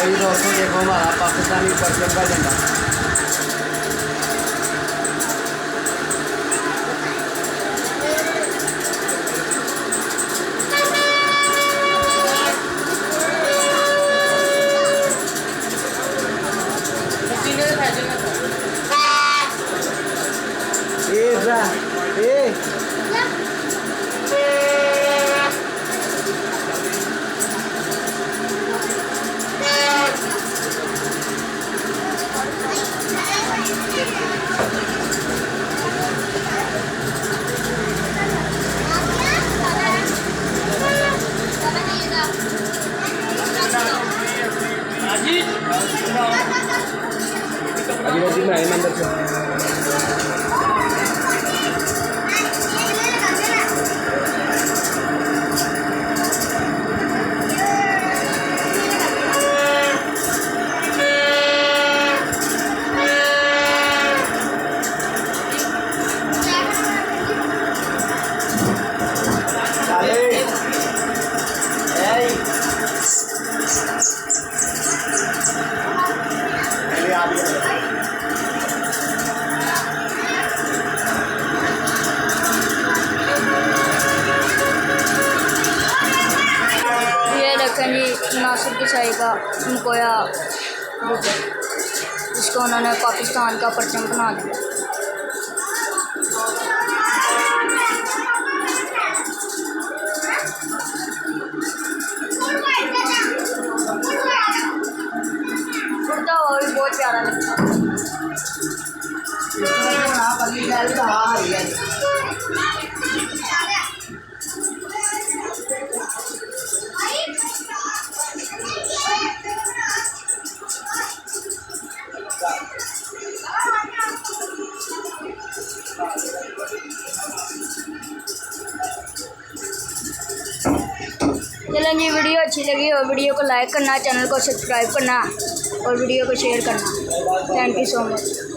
भाई दोस्तों देखो हमारा पाकिस्तानी परचम का झंडा। अभी में आए अंदर से जी नासिर किसाई का मकोया जिसको उन्होंने पाकिस्तान का परचम बना दिया। उड़ता हुआ भी बहुत प्यारा लगता है। चलें जी, वीडियो अच्छी लगी और वीडियो को लाइक करना, चैनल को सब्सक्राइब करना और वीडियो को शेयर करना। Thank you so much.